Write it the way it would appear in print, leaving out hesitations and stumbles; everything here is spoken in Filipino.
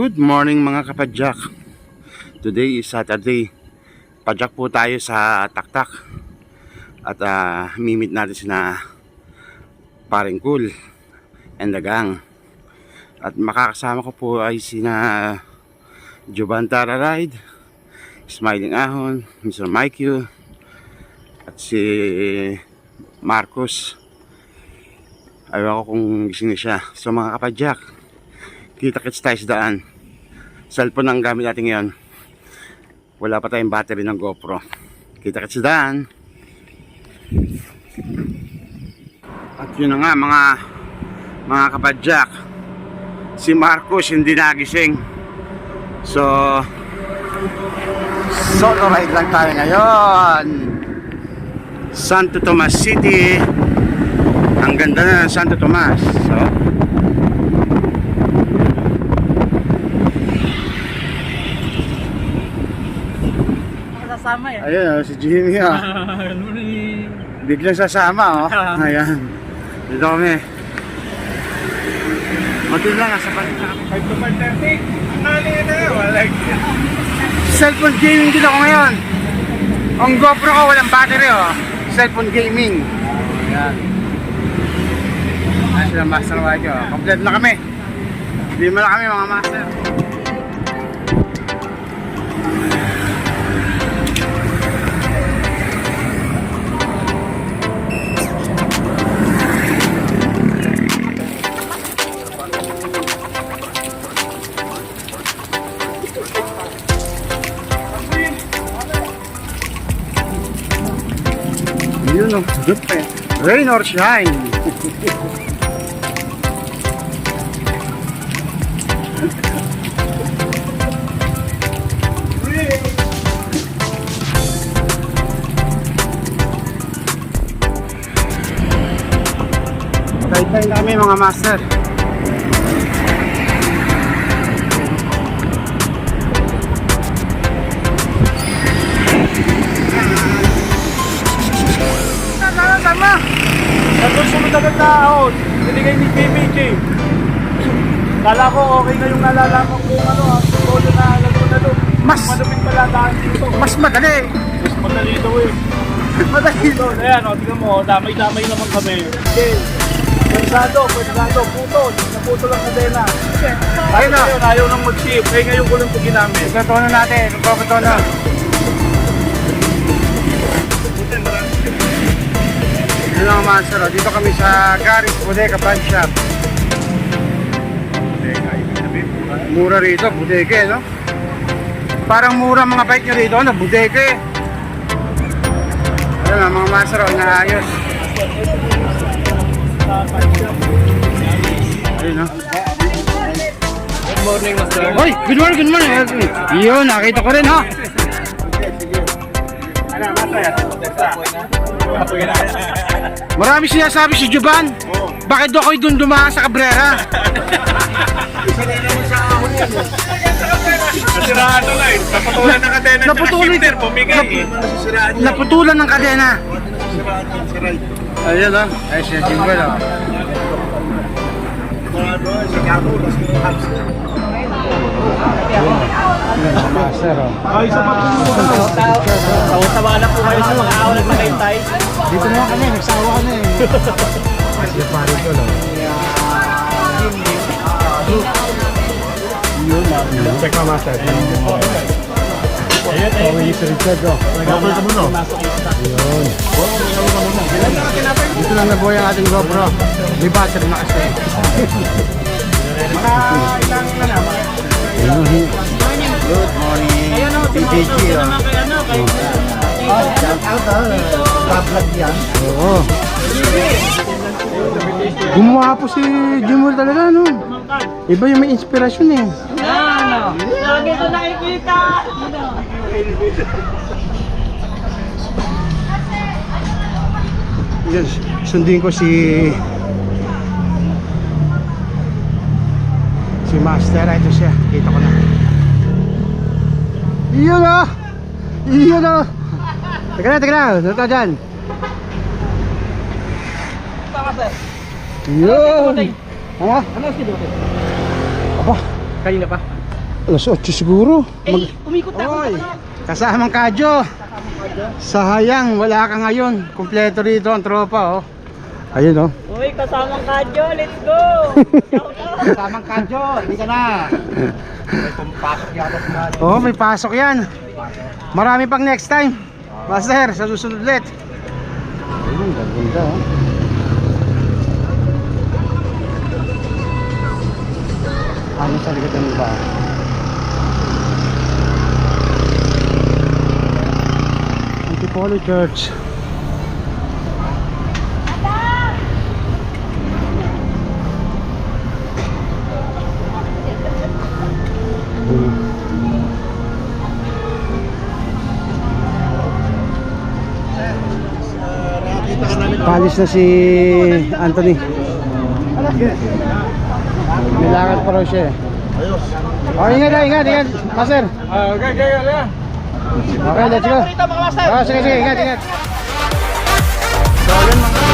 Good morning mga kapadyak. Today is Saturday. Padyak po tayo sa Taktak. At mimit natin sina Paring Cool and the gang. At makakasama ko po ay sina Jovan Tararide, Smiling Ahon, Mr. Mikey, at si Marcos. Ayaw ko kung gising na siya. So mga kapadyak, kita-kits tayo sa daan. Cellphone ang gamit natin ngayon. Wala pa tayong battery ng GoPro. Kita-kits sa daan. At yun na nga mga kapadyak, si Marcos hindi nagising. So solo ride lang tayo ngayon. Santo Tomas City. Ang ganda na ng Santo Tomas. So sasama eh. ayun, si Jimmy biglang sasama ayan, dito kami. Matil lang, nasa balik na kami 5 to 5:30. Nali na yun, cellphone gaming din ako ngayon. Ang GoPro ko walang battery cellphone gaming. Ayan, ayan sila Master White complete na kami. Hindi mo na kami mga master. Yun o, rain or shine. Kahit kami mga master. Sama. Tapos sunod agad na ahon. Binigay ni KBJ. Kala ko okay na yung nalalaman kung solo na lalo. Mas malupit pala daan dito. Mas madali. Mas madali daw eh. Madali daw. Ayan tingnan mo, damay-damay naman kami. Okay. Pwensado, putol. Naputol ang kadena. Ayun na. Ayaw nang mag-ship. Kaya ngayon ko lang ito ginamit. Nagkatono natin. Nagkakatono. Yun lang master, dito kami sa Garis Bodega Pawn Shop. Mura rito, bodega no? Parang mura mga bike nyo rito, bodega Ayun lang mga master, naayos. Ayun no? Good morning, master. Oy, good morning. Yun, nakita ko rin ha. Marami sinasabi si Jovan. Bakit daw ako'y dun dumaan sa Cabrera? Nasiraan na lang. Naputulan ng kadena. Naputulan ng kadena. Ayun o. Ay siya jingle o. Master o. Ay, sa tawa na po kayo sa mga awal na kaintay. Dito naman kami, nagsawa ka na eh. Kasi pari ko lang. Yun, check mo master. Ayun, si Richard o. Nag-cover ka muna. Yun. Dito lang nabuhay ang ating GoPro. May battery na kasi. Good morning. PPG o. Vlog yan. Oo. Gumawa po si Jimul talaga, no? Iba yung may inspirasyon eh. Lagi ito nakikita. Yan, sundin ko si Master. Ito siya, kita ko na. Iyon o! Iyon o! Teka na, ano ka dyan? Yun! Ha? Ano si Dote? Aba, Kanina pa? Alas 8 siguro. Umikot na. Oy, kasamang Kadyo. Sayang, wala ka ngayon. Kumpleto rito ang tropa, oh. Ayun, oh. Uy, kasamang Kadyo, let's go! Shout out! Kasamang Kadyo, hindi ka na. May pumpasok yata sa mga. Oh, may pasok yan. Marami pang next time. Master, sa susunod ulit. Ayun, ganda, oh. Ano sa likod ng ba? Antipolo Church. Palis na si Anthony. Nilangan pa raw siya eh. Oh, ingat, master. Okay, let's go. Sige, ingat. So, yun mga